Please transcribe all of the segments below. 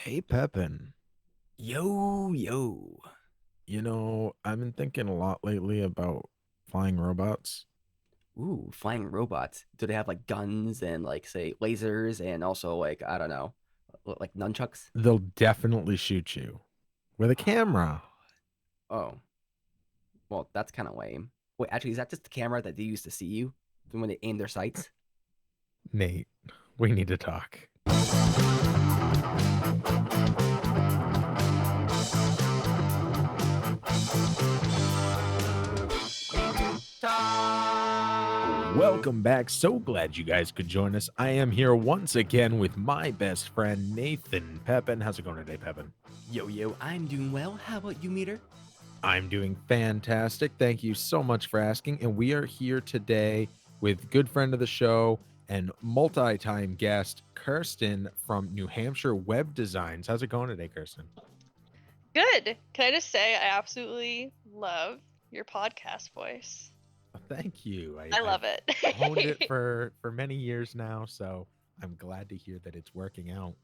Hey, Pepin. Yo, yo. I've been thinking a lot lately about flying robots. Ooh, flying robots. Do they have like guns and like say lasers and also like I don't know, like nunchucks? They'll definitely shoot you with a camera. Oh, well, that's kind of lame. Wait, actually, is that just the camera that they use to see you when they aim their sights? Nate, we need to talk. Welcome back. So glad you guys could join us. I am here once again with my best friend, Nathan Pepin. How's it going today, Pepin? Yo, yo, I'm doing well. How about you, Meter? I'm doing fantastic. Thank you so much for asking. And we are here today with good friend of the show and multi-time guest, Kirsten from New Hampshire Web Designs. How's it going today, Kirsten? Good. Can I just say I absolutely love your podcast voice. Thank you. I I've love it. honed it for many years now, so I'm glad to hear that it's working out.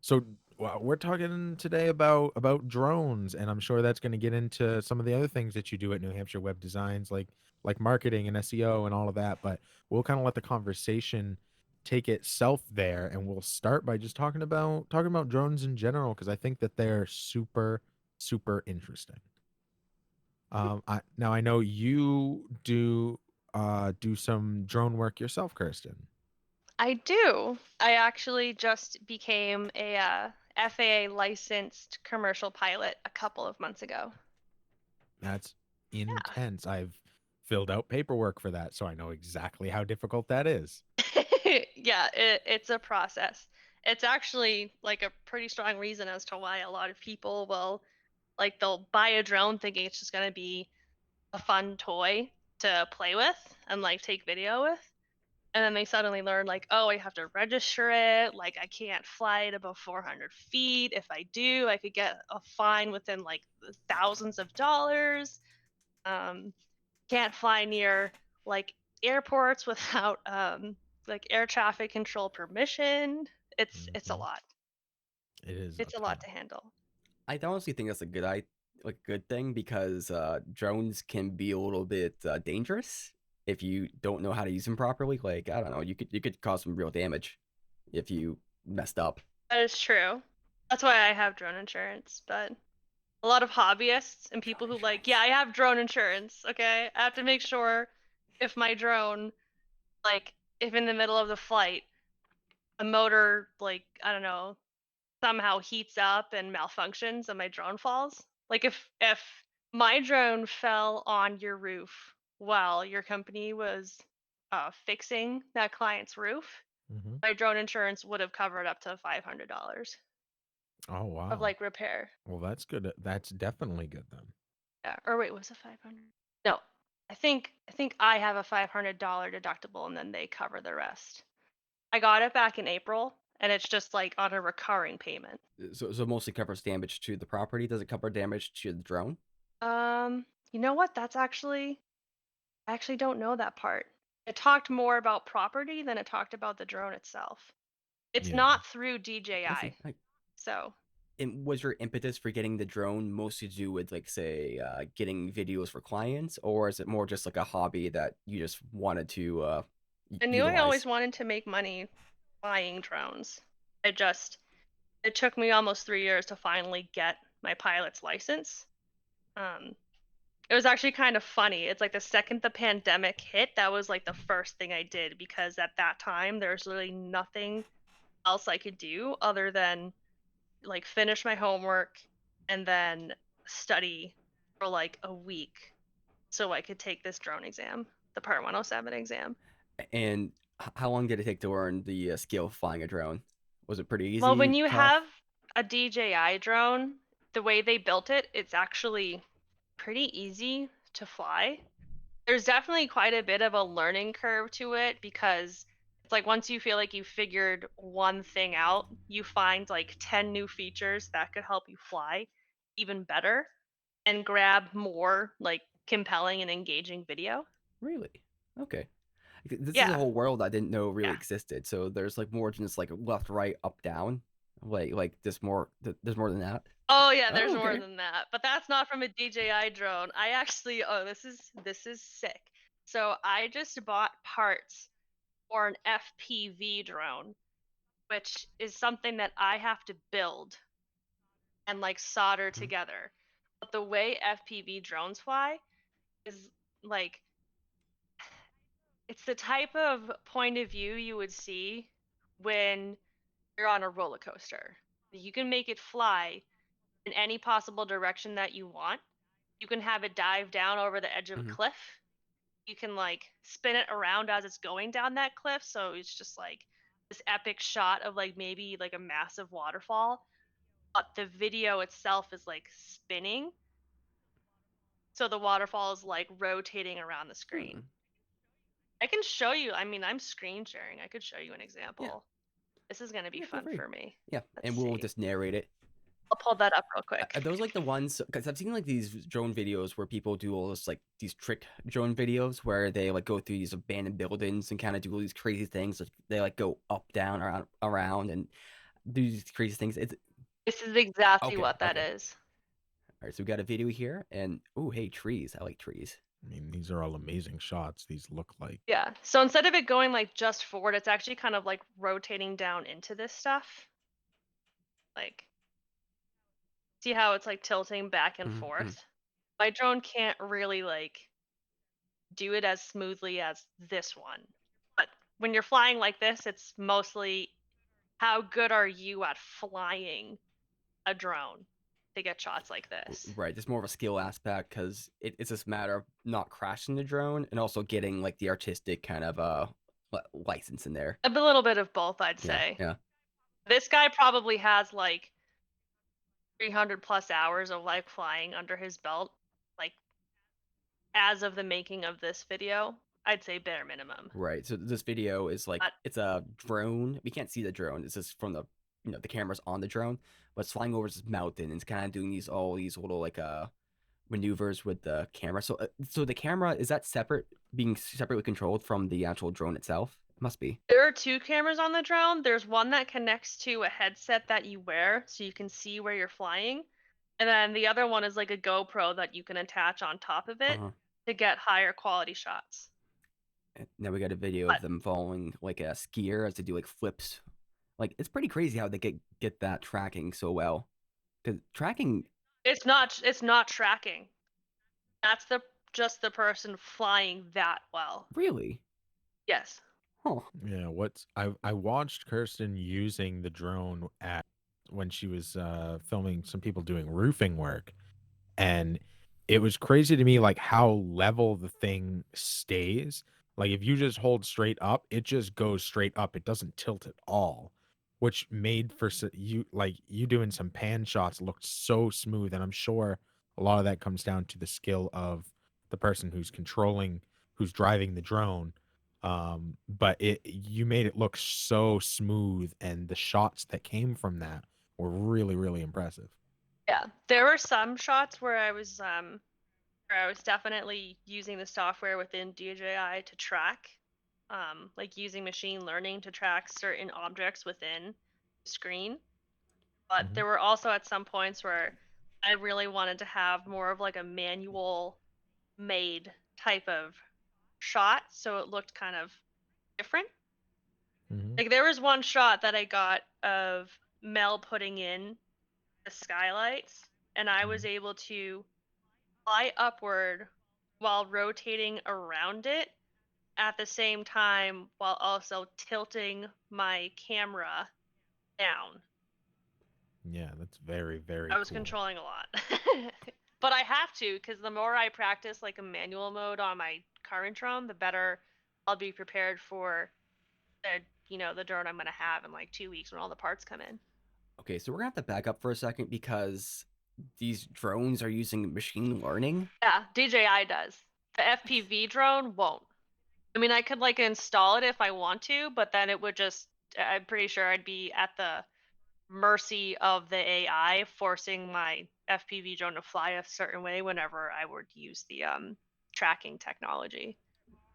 So well, we're talking today about drones, and I'm sure that's going to get into some of the other things that you do at New Hampshire Web Designs, like marketing and SEO and all of that. But we'll kind of let the conversation take itself there, and we'll start by just talking about drones in general because I think that they're super interesting. I know you do some drone work yourself, Kirsten. I do. I actually just became a FAA licensed commercial pilot a couple of months ago. That's Yeah. intense. I've filled out paperwork for that, so I know exactly how difficult that is. Yeah, it's a process. It's actually like a pretty strong reason as to why a lot of people will they'll buy a drone thinking it's just gonna be a fun toy to play with and like take video with. And then they suddenly learn like, oh, I have to register it. Like I can't fly it above 400 feet. If I do, I could get a fine within like the thousands of dollars. Um, can't fly near like airports without like air traffic control permission. It's a Mhm. lot. It is a It's a lot ton. to handle. I honestly think that's a like good thing because drones can be a little bit dangerous if you don't know how to use them properly. Like I don't know, you could cause some real damage if you messed up. That is true. That's why I have drone insurance, but a lot of hobbyists and Drone people who like, yeah, insurance. I have drone insurance, okay? I have to make sure if my drone, like, if in the middle of the flight, a motor, like, I don't know, somehow heats up and malfunctions and my drone falls. Like if my drone fell on your roof while your company was fixing that client's roof, Hmm. my drone insurance would have covered up to $500 Oh of wow. like repair. Well, that's good. That's definitely good then. Yeah. Or wait, was it 500? No. I think I have a $500 deductible and then they cover the rest. I got it back in April and it's just like on a recurring payment. So mostly covers damage to the property. Does it cover damage to the drone? You know what? I actually don't know that part. It talked more about property than it talked about the drone itself. It's Yeah. not through I see. DJI. So, And was your impetus for getting the drone mostly to do with, like, say, getting videos for clients, or is it more just like a hobby that you just wanted to I knew I always utilize? wanted to make money flying drones. I just it took me almost 3 years to finally get my pilot's license. Um, it was actually kind of funny. It's like the second the pandemic hit, that was like the first thing I did because at that time there was really nothing else I could do other than like finish my homework and then study for like a week so I could take this drone exam, the Part 107 exam. And how long did it take to learn the skill of flying a drone? Was it pretty Well, when easy, you have tough? a DJI drone, the way they built it, it's actually pretty easy to fly. There's definitely quite a bit of a learning curve to it because it's like once you feel like you figured one thing out, you find like 10 new features that could help you fly even better and grab more like compelling and engaging video. Really? Okay. This is a Yeah. whole world I didn't know really Yeah. existed. So there's like more than just like left, right, up, down. Like there's more. There's more than that. Oh yeah, there's Oh, more okay. than that. But that's not from a DJI drone. I actually this is sick. So I just bought parts for an FPV drone, which is something that I have to build and like solder Mhm. together. But the way FPV drones fly is like it's the type of point of view you would see when you're on a roller coaster. You can make it fly in any possible direction that you want. You can have it dive down over the edge of a Mhm. cliff. You can like spin it around as it's going down that cliff, so it's just like this epic shot of like maybe like a massive waterfall, but the video itself is like spinning, so the waterfall is like rotating around the screen. Hmm. I can show you. I mean, I'm screen sharing. I could show you an Yeah. example. This is going to be Yeah. Feel fun free. for me. Yeah, Let's and we'll see. just narrate it. I'll pull that up real quick. Are those like the ones? Because I've seen like these drone videos where people do all this like these trick drone videos where they like go through these abandoned buildings and kind of do all these crazy things. Like they like go up, down, around, and do these crazy things. It's This is exactly okay. what that Okay. is. All right. So we got a video here, and oh, hey, trees. I like trees. I mean, these are all amazing shots. These look like. Yeah. So instead of it going like just forward, it's actually kind of like rotating down into this stuff. Like, see how it's like tilting back and Mm-hmm. forth? My drone can't really like do it as smoothly as this one. But when you're flying like this, it's mostly how good are you at flying a drone to get shots like this? Right. There's more of a skill aspect because it's just a matter of not crashing the drone and also getting like the artistic kind of license in there. A little bit of both, I'd Yeah. say. Yeah. This guy probably has like 300 plus hours of like flying under his belt, like as of the making of this video. I'd say bare minimum. Right. So this video is like But it's a drone. We can't see the drone. It's just from the the cameras on the drone, but it's flying over this mountain and it's kind of doing all these little like maneuvers with the camera. So the camera is that separate, being separately controlled from the actual drone itself? It must be. there are two cameras on the drone. There's one that connects to a headset that you wear so you can see where you're flying. And then the other one is like a GoPro that you can attach on top of it Uh-huh. to get higher quality shots. And now we got a video But of them following like a skier as they do like flips. Like it's pretty crazy how they get that tracking so well. Because tracking, it's not tracking. That's the just the person flying that well. really? Yes. Huh. Yeah, I watched Kirsten using the drone at when she was filming some people doing roofing work, and it was crazy to me like how level the thing stays. Like if you just hold straight up, it just goes straight up. It doesn't tilt at all, which made for you like you doing some pan shots looked so smooth. And I'm sure a lot of that comes down to the skill of the person who's driving the drone. But you made it look so smooth, and the shots that came from that were really, really impressive. Yeah. There were some shots where I was definitely using the software within DJI to track, like using machine learning to track certain objects within the screen. But Hmm. there were also at some points where I really wanted to have more of like a manual made type of shot, so it looked kind of different. Hmm. Like there was one shot that I got of Mel putting in the skylights, and I was Hmm. able to fly upward while rotating around it at the same time while also tilting my camera down. Yeah, that's very, very I was cool. controlling a lot. But I have to because the more I practice like a manual mode on my current drone, the better I'll be prepared for the the drone I'm gonna have in like 2 weeks when all the parts come in. Okay, so we're gonna have to back up for a second because these drones are using machine learning. Yeah, DJI does. The FPV drone won't. I mean, I could like install it if I want to, but then it would just, I'm pretty sure I'd be at the mercy of the AI forcing my FPV drone to fly a certain way whenever I would use the tracking technology.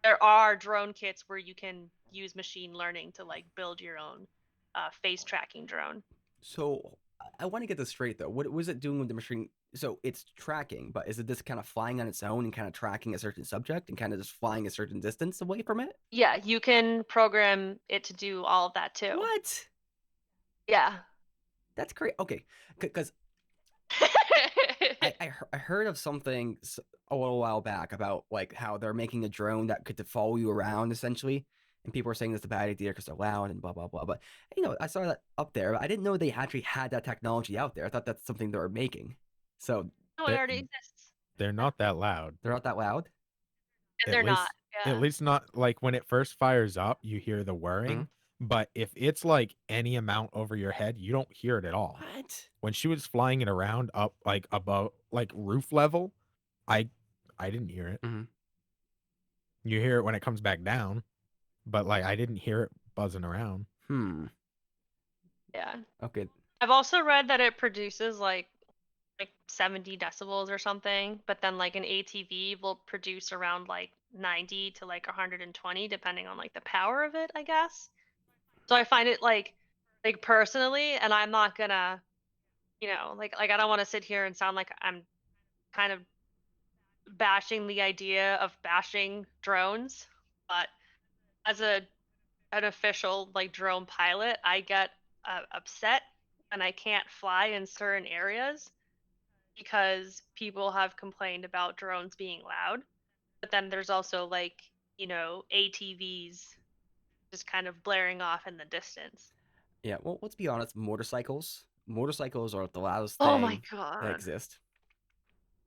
There are drone kits where you can use machine learning to like build your own face tracking drone. So I want to get this straight though. What was it doing with the machine? So it's tracking, but is it just kind of flying on its own and kind of tracking a certain subject and kind of just flying a certain distance away from it? Yeah, you can program it to do all of that too. What? Yeah. That's great. Okay, because I heard of something a little while back about like how they're making a drone that could follow you around essentially, and people were saying that's a bad idea because they're loud and blah blah blah. But I saw that up there. But I didn't know they actually had that technology out there. I thought that's something they were making. So No, it They're already exists. they're not that loud. they're not that loud. And At they're not. least at Yeah. least not like when it first fires up, you hear the Mhm. whirring. But if it's like any amount over your head, you don't hear it at all. What? When she was flying it around up like above like roof level, I I didn't hear it. Mhm. You hear it when it comes back down, but like I didn't hear it buzzing around. Hmm. Yeah. Okay. I've also read that it produces like 70 decibels or something, but then like an ATV will produce around like 90 to like 120 depending on like the power of it, I guess. So I find it like personally, and I'm not gonna, like I don't want to sit here and sound like I'm kind of bashing the idea of bashing drones, but as an official like drone pilot, I get upset and I can't fly in certain areas because people have complained about drones being loud. But then there's also like, ATVs just kind of blaring off in the distance. Yeah. Well, let's be honest. Motorcycles. Motorcycles are the loudest Oh my thing that god. exists.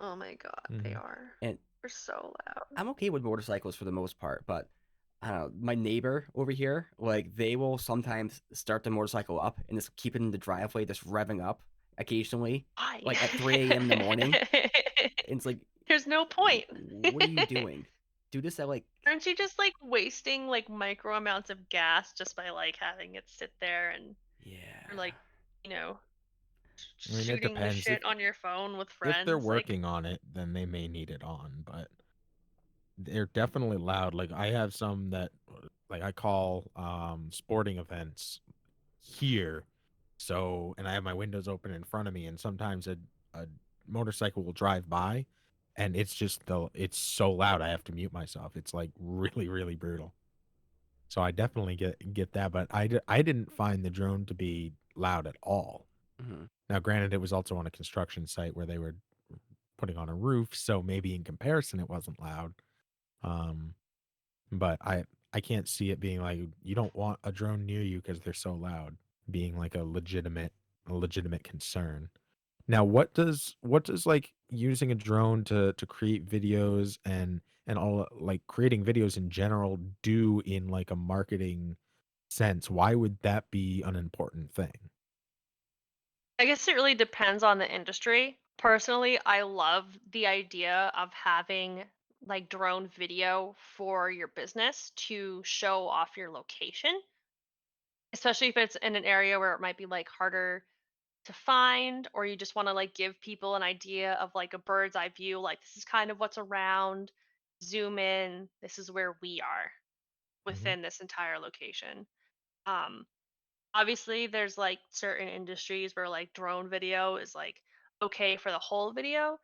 Oh my god, they Mhm. are. And They're so loud. I'm okay with motorcycles for the most part, but I don't know. My neighbor over here, like they will sometimes start the motorcycle up and just keep it in the driveway, just revving up occasionally, Why? like at 3 a.m. in the morning. And it's like, There's no point. what are you doing? Do this at like, Aren't you just like wasting like micro amounts of gas just by like having it sit there and or yeah. like, you know, I mean, it shooting the depends. shit on your phone with If they're friends? Like, working on it, then they may need it on, but they're definitely loud. Like I have some that like I call sporting events here. So, and I have my windows open in front of me, and sometimes a motorcycle will drive by, and it's so loud I have to mute myself. It's like really brutal. So I definitely get that, but I didn't find the drone to be loud at all. Hmm. Now, granted, it was also on a construction site where they were putting on a roof, so maybe in comparison it wasn't loud. Um, but I can't see it being like you don't want a drone near you because they're so loud, being like a legitimate concern. Now, what does like using a drone to create videos and all like creating videos in general do in like a marketing sense? Why would that be an important thing? I guess it really depends on the industry. Personally, I love the idea of having like drone video for your business to show off your location, especially if it's in an area where it might be like harder to find, or you just want to like give people an idea of like a bird's eye view, like this is kind of what's around, zoom in, this is where we are Hmm. within this entire location. Um Obviously there's like certain industries where like drone video is like okay for the whole video.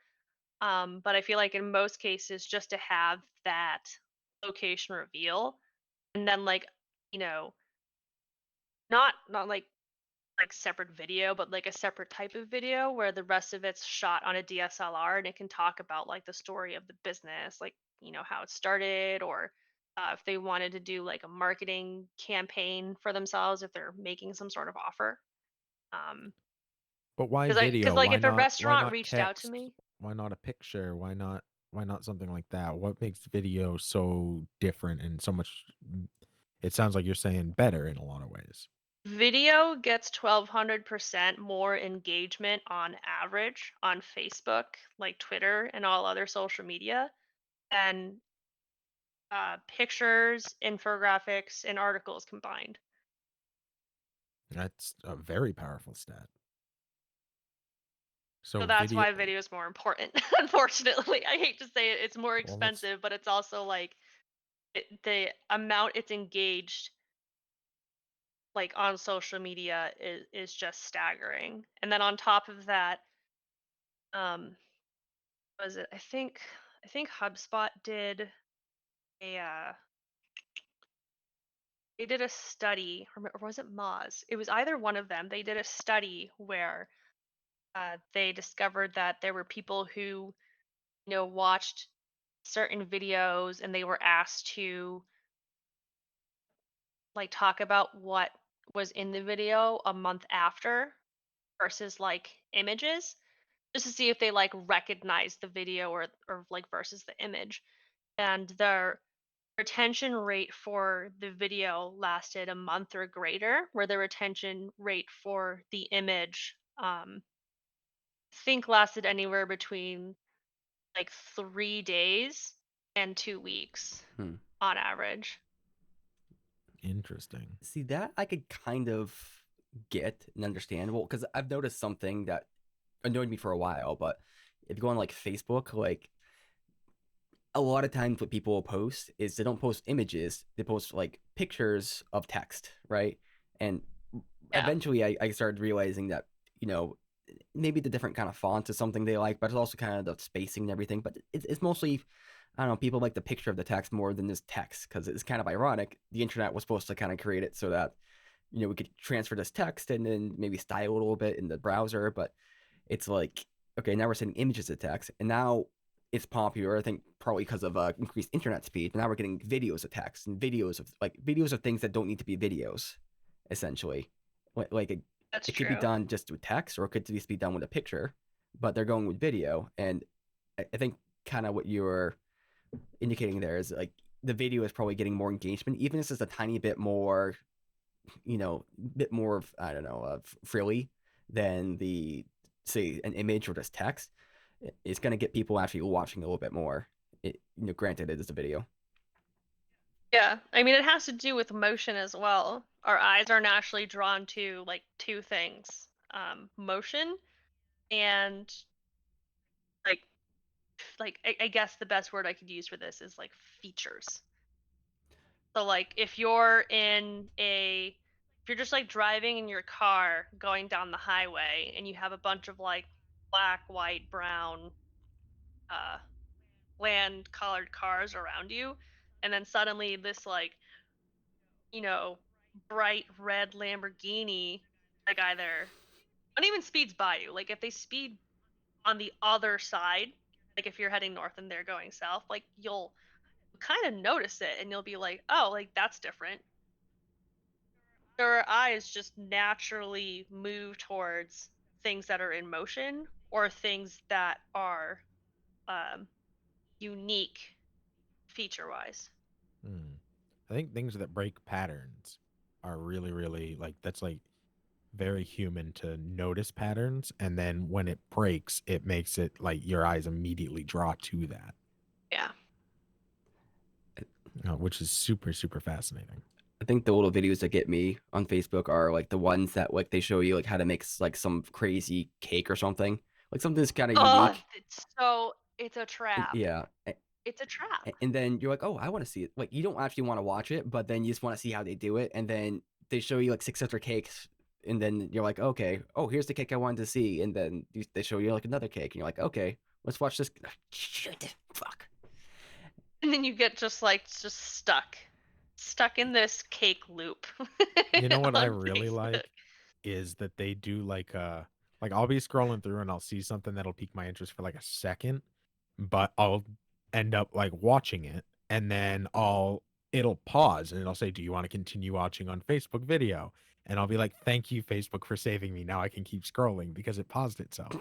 But I feel like in most cases just to have that location reveal and then like, you know, not like separate video, but like a separate type of video where the rest of it's shot on a DSLR and it can talk about like the story of the business, like, how it started, or if they wanted to do like a marketing campaign for themselves, if they're making some sort of offer. Um, But why because video? like if a Why restaurant not reached out to text? me, Why not a picture? Why not something like that? What makes video so different and so much it sounds like you're saying better in a lot of ways. video gets 1200% more engagement on average on Facebook, like Twitter and all other social media, than pictures, infographics, and articles combined. That's a very powerful stat. So So that's video why video is more important. Unfortunately, I hate to say it, it's more well that's expensive, but it's also like the amount it's engaged like on social media is just staggering. And then on top of that, um, was it? I think HubSpot did a they did a study, or was it Moz? It was either one of them. They did a study where they discovered that there were people who watched certain videos and they were asked to like talk about what was in the video a month after versus like images, just to see if they like recognize the video or like versus the image. And their retention rate for the video lasted a month or greater, where the retention rate for the image I think lasted anywhere between like 3 days and 2 weeks Hmm. on average. Interesting. See, that I could kind of get and understand. Well, because I've noticed something that annoyed me for a while, but if you go on like Facebook, like a lot of times what people will post is they don't post images, they post like pictures of text, right? And Yeah, eventually I started realizing that, maybe the different kind of fonts is something they like, but it's also kind of the spacing and everything. But it's mostly, I don't know, people like the picture of the text more than this text because it's kind of ironic. The internet was supposed to kind of create it so that, we could transfer this text and then maybe style it a little bit in the browser. But it's like, okay, now we're sending images of text, and now it's popular. I think probably because of increased internet speed. But now we're getting videos of text and videos of things that don't need to be videos, essentially. Like that's it could be true. done just with text, or it could just be done with a picture, but they're going with video. And I think kind of what you're indicating there is like the video is probably getting more engagement, even if it's just a tiny bit more, bit more of, I don't know, frilly than the, say, an image or just text. It's going to get people actually watching a little bit more. Granted, it is a video. Yeah, I mean, it has to do with motion as well. Our eyes are naturally drawn to like two things, motion and like I guess the best word I could use for this is like features. So like if you're just like driving in your car going down the highway and you have a bunch of like black, white, brown, uh, land colored cars around you, and then suddenly this like bright red Lamborghini like either not even speeds by you. Like if they speed on the other side, like if you're heading north and they're going south, like you'll kind of notice it and you'll be like, oh, like that's different. Our eyes just naturally move towards things that are in motion or things that are um, unique feature wise. Hmm. I think things that break patterns are really, really like that's like very human to notice patterns, and then when it breaks, it makes it like your eyes immediately draw to that, Yeah. which is super, super fascinating. I think the little videos that get me on Facebook are like the ones that like they show you like how to make like some crazy cake or something, like something that's kind of Oh, unique. it's a trap. Yeah, It's a trap. and then you're like, oh, I want to see it. Like you don't actually want to watch it, but then you just want to see how they do it, and then they show you like 6 other cakes, and then you're like, okay, oh, here's the cake I wanted to see, and then they show you like another cake, and you're like, okay, let's watch this. Shit, fuck. And then you get just stuck in this cake loop You know what I on really Facebook. like is that they do like I'll be scrolling through and I'll see something that'll pique my interest for like a second, but I'll end up like watching it, and then it'll pause and it'll say, "Do you want to continue watching on Facebook video?" And I'll be like, "Thank you, Facebook, for saving me. Now I can keep scrolling because it paused itself."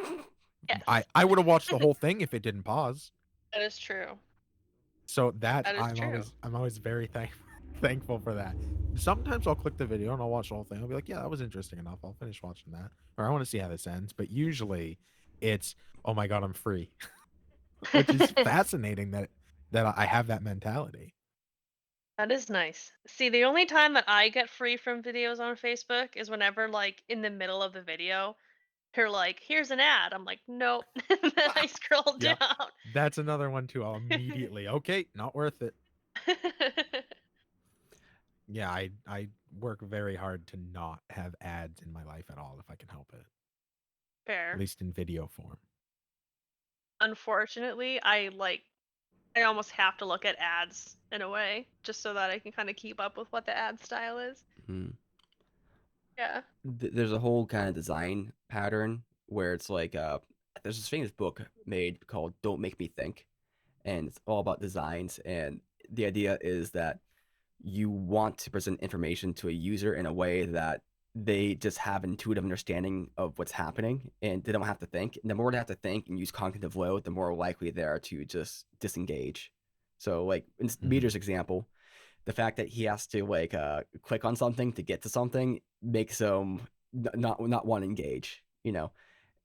I Yes, I would have watched the whole thing if it didn't pause. that is true. So that That is true. I'm always very thankful for that. Sometimes I'll click the video and I'll watch the whole thing. I'll be like, yeah, that was interesting enough. I'll finish watching that. Or I want to see how this ends. But usually it's, oh my God, I'm free. Which is fascinating that I have that mentality. That is nice. See, the only time that I get free from videos on Facebook is whenever, like, in the middle of the video, they're like, "Here's an ad." I'm like, "Nope." And then I Ah, scroll yep. down. That's another one too. I'll immediately, okay, not worth it. Yeah, I work very hard to not have ads in my life at all if I can help it, at Fair. least in video form. Unfortunately, I almost have to look at ads in a way just so that I can kind of keep up with what the ad style is. Mhm. Yeah. There's a whole kind of design pattern where it's like there's this famous book made called Don't Make Me Think, and it's all about designs. And the idea is that you want to present information to a user in a way that they just have intuitive understanding of what's happening and they don't have to think. And the more they have to think and use cognitive load, the more likely they are to just disengage. So, like in Mhm. Meter's example, the fact that he has to like click on something to get to something makes him not want to engage. You know,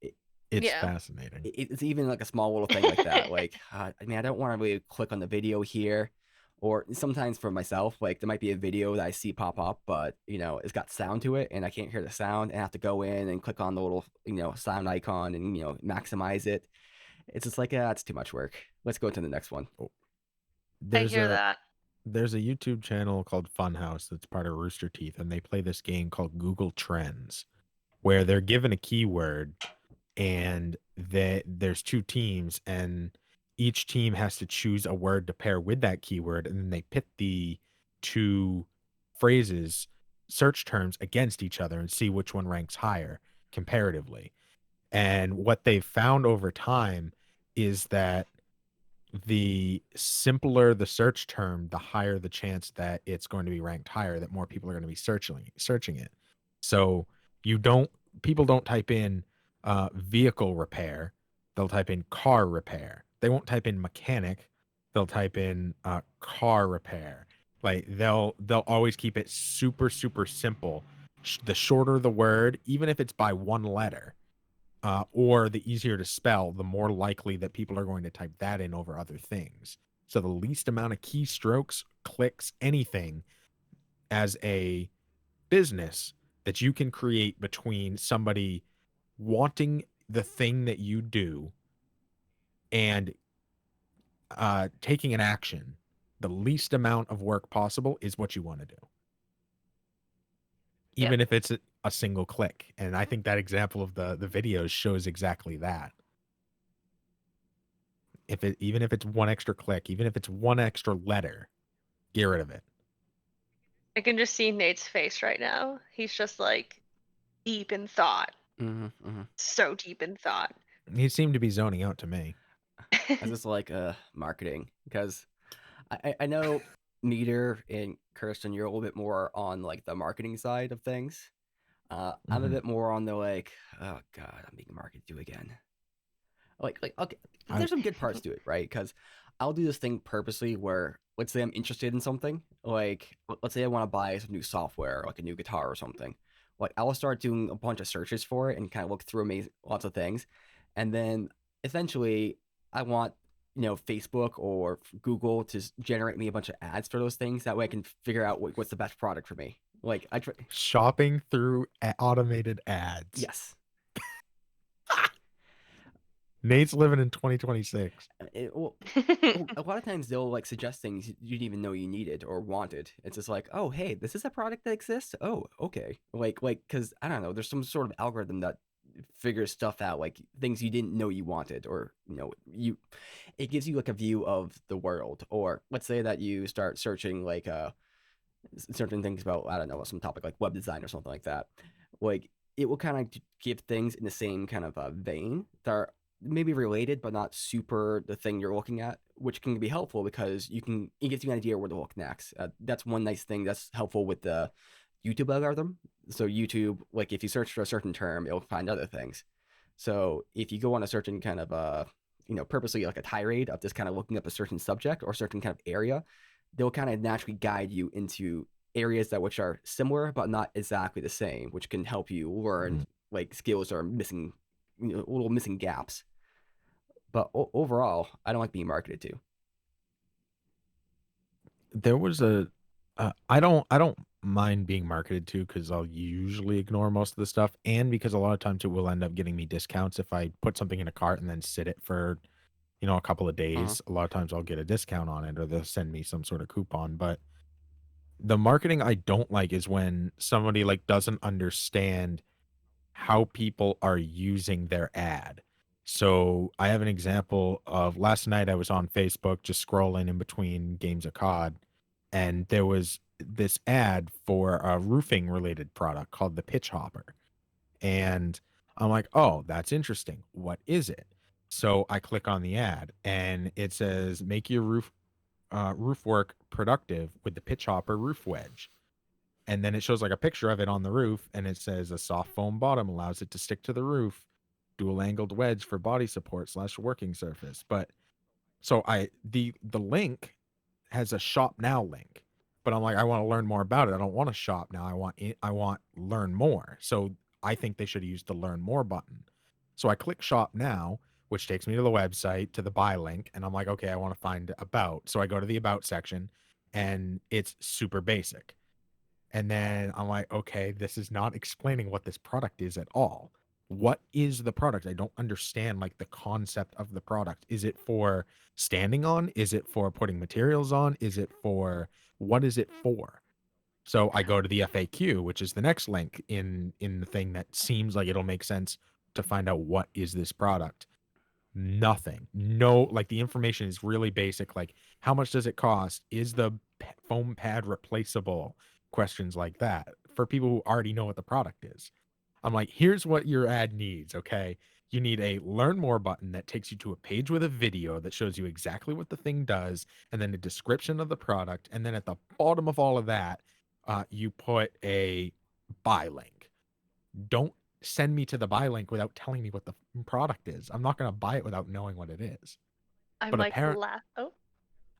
it, It's Yeah. fascinating. it's even like a small little thing like that. Like, I mean, I don't want to really click on the video here. Or sometimes for myself, like there might be a video that I see pop up, but it's got sound to it, and I can't hear the sound, and I have to go in and click on the little sound icon and maximize it. It's just like, it's too much work. Let's go to the next one. Oh, I there's hear a that. there's a YouTube channel called Funhouse that's part of Rooster Teeth, and they play this game called Google Trends, where they're given a keyword and there's two teams, and each team has to choose a word to pair with that keyword, and then they pit the two phrases, search terms, against each other and see which one ranks higher comparatively. And what they've found over time is that the simpler the search term, the higher the chance that it's going to be ranked higher, that more people are going to be searching it. So you don't people don't type in vehicle repair, they'll type in car repair. They won't type in mechanic, they'll type in car repair. Like they'll always keep it super super simple. The shorter the word, even if it's by one letter, or the easier to spell, the more likely that people are going to type that in over other things. So the least amount of keystrokes, clicks, anything as a business that you can create between somebody wanting the thing that you do and taking an action, the least amount of work possible is what you want to do, Yep. even if it's a single click. And I think that example of the videos shows exactly that. Even if it's one extra click, even if it's one extra letter, get rid of it. I can just see Nate's face right now. He's just like deep in thought. Mm-hmm. So deep in thought. He seemed to be zoning out to me. I just like marketing because I know Meter and Kirsten, you're a little bit more on like the marketing side of things. I'm a Mhm. bit more on the like, oh god, I'm being marketed to again. Like okay, I there's some good parts to it, right? Because I'll do this thing purposely where let's say I'm interested in something, like let's say I want to buy some new software, like a new guitar or something. Like I'll start doing a bunch of searches for it and kind of look through amazing lots of things, and then eventually I want Facebook or Google to generate me a bunch of ads for those things. That way I can figure out what's the best product for me. Like I try, shopping through automated ads. yes, Nate's living in 2026. well, a lot of times they'll like suggest things you didn't even know you needed or wanted. It's just like, oh, hey, this is a product that exists. Oh, okay. Like, because I don't know, there's some sort of algorithm that figures stuff out, like things you didn't know you wanted, or it gives you like a view of the world. Or let's say that you start searching like certain things about I don't know some topic like web design or something like that. Like it will kind of give things in the same kind of vein that are maybe related but not super the thing you're looking at, which can be helpful because it gives you an idea where to look next. That's one nice thing that's helpful with the YouTube algorithm. So YouTube, like if you search for a certain term, it'll find other things. So if you go on a certain kind of purposely like a tirade of just kind of looking up a certain subject or certain kind of area, they'll kind of naturally guide you into areas that which are similar but not exactly the same, which can help you learn Mhm. like skills that are missing, little missing gaps. But overall, I don't like being marketed to. There was a I don't mind being marketed to because I'll usually ignore most of the stuff, and because a lot of times it will end up getting me discounts if I put something in a cart and then sit it for a couple of Uh-huh. days. A lot of times I'll get a discount on it, or they'll send me some sort of coupon. But the marketing I don't like is when somebody like doesn't understand how people are using their ad. So I have an example of last night I was on Facebook just scrolling in between games of COD, and there was this ad for a roofing related product called the Pitch Hopper. And I'm like, oh, that's interesting. What is it? So I click on the ad and it says, make your roof work productive with the Pitch Hopper roof wedge. And then it shows like a picture of it on the roof and it says a soft foam bottom allows it to stick to the roof, dual angled wedge for body support / working surface. But so the link has a shop now link, but I'm like, I want to learn more about it. I don't want to shop now. I want learn more. So I think they should have used the learn more button. So I click shop now, which takes me to the website to the buy link, and I'm like, okay, I want to find about. So I go to the about section, and it's super basic. And then I'm like, okay, this is not explaining what this product is at all. What is the product? I don't understand like the concept of the product. Is it for standing on? Is it for putting materials on? Is it for what is it for? So I go to the FAQ, which is the next link in the thing that seems like it'll make sense to find out what is this product. Nothing. No, like the information is really basic. Like, how much does it cost? Is the foam pad replaceable? Questions like that for people who already know what the product is. I'm like, here's what your ad needs. Okay. You need a learn more button that takes you to a page with a video that shows you exactly what the thing does, and then a description of the product. And then at the bottom of all of that, you put a buy link. Don't send me to the buy link without telling me what the product is. I'm not going to buy it without knowing what it is. I'm But like oh,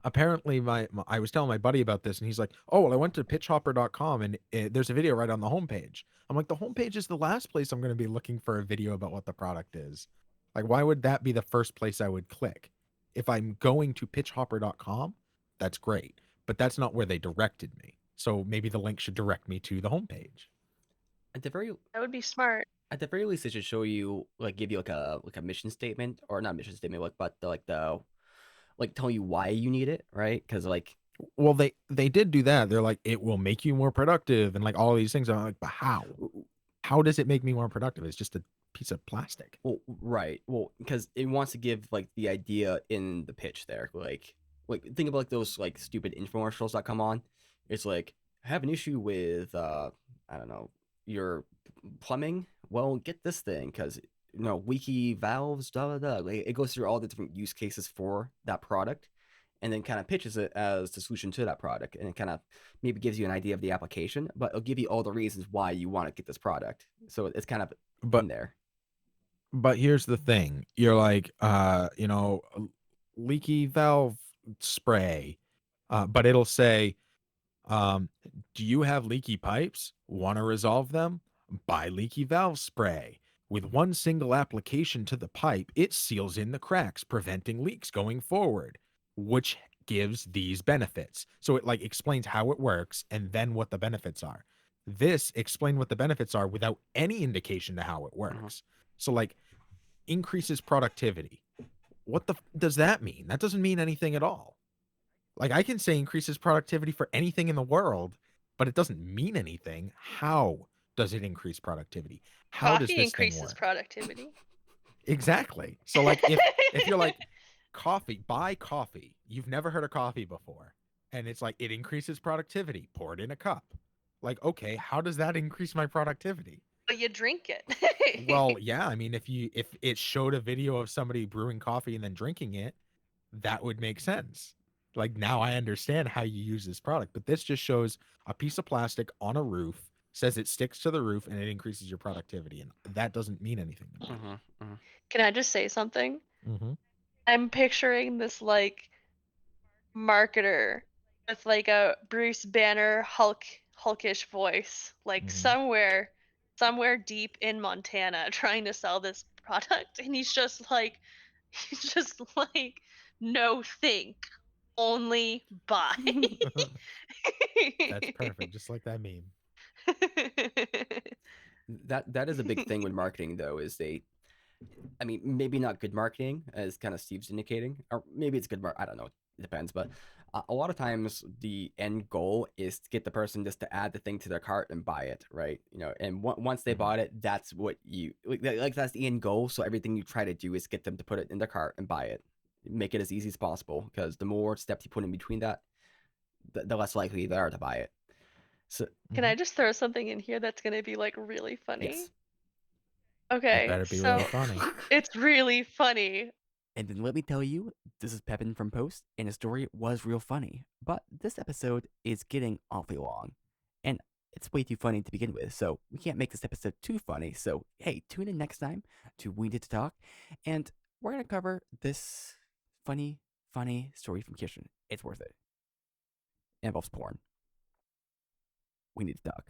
apparently I was telling my buddy about this and he's like, oh, well, I went to pitchhopper.com and there's a video right on the homepage. I'm like, the homepage is the last place I'm going to be looking for a video about what the product is. Like, why would that be the first place I would click? If I'm going to pitchhopper.com, that's great, but that's not where they directed me. So maybe the link should direct me to the homepage. At the very that would be smart. at the very least, it should show you like give you like a mission statement, or not mission statement, but the like tell you why you need it, right? Because like, Well, they did do that. They're like, it will make you more productive and like all these things. I'm like, but how? How does it make me more productive? It's just a piece of plastic. well, right, well, because it wants to give like the idea in the pitch there, like think about like those like stupid infomercials that come on. It's like, I have an issue with I don't know, your plumbing. Well, get this thing because leaky valves, da da da. Like, it goes through all the different use cases for that product, and then kind of pitches it as the solution to that product, and it kind of maybe gives you an idea of the application, but it'll give you all the reasons why you want to get this product. So it's kind of But in there. but here's the thing. You're like, leaky valve spray. But it'll say, Um, do you have leaky pipes? Want to resolve them? Buy leaky valve spray. With one single application to the pipe, it seals in the cracks, preventing leaks going forward, which gives these benefits. So it like explains how it works and then what the benefits are. This explain what the benefits are without any indication to how it Mhm. works. So like increases productivity. What does that mean? That doesn't mean anything at all. Like I can say increases productivity for anything in the world, but it doesn't mean anything. How does it increase productivity? How does Coffee this thing increases work? productivity. Exactly. So like if you're like coffee, buy coffee. You've never heard of coffee before. And it's like it increases productivity. Pour it in a cup. Like, okay, how does that increase my productivity? But you drink Well, it. yeah, I mean if it showed a video of somebody brewing coffee and then drinking it, that would make sense. Like now I understand how you use this product, but this just shows a piece of plastic on a roof, says it sticks to the roof and it increases your productivity, and that doesn't mean anything to me. Mhm. Mhm. Can I just say something? Mm-hmm. I'm picturing this like marketer with like a Bruce Banner hulkish voice, like Mm-hmm. somewhere deep in Montana trying to sell this product, and he's just like no think, only buy. That's perfect, just like that meme. That is a big thing with marketing, though, is I mean, maybe not good marketing, as kind of Steve's indicating, or maybe it's good I don't know, it depends, but A lot of times the end goal is to get the person just to add the thing to their cart and buy it, right? And once they Mhm. bought it, that's what you like. That's the end goal. So everything you try to do is get them to put it in their cart and buy it. Make it as easy as possible, because the more steps you put in between that, the less likely they are to buy it. So Can Mhm. I just throw something in here that's gonna be like really funny? yes. It Okay, better be really so funny. it's really funny. And then let me tell you, this is Pepin from Post, and the story was real funny. But this episode is getting awfully long, and it's way too funny to begin with, so we can't make this episode too funny. So, hey, tune in next time to We Need to Talk, and we're going to cover this funny story from Kirsten. It's worth it. It involves porn. We need to talk.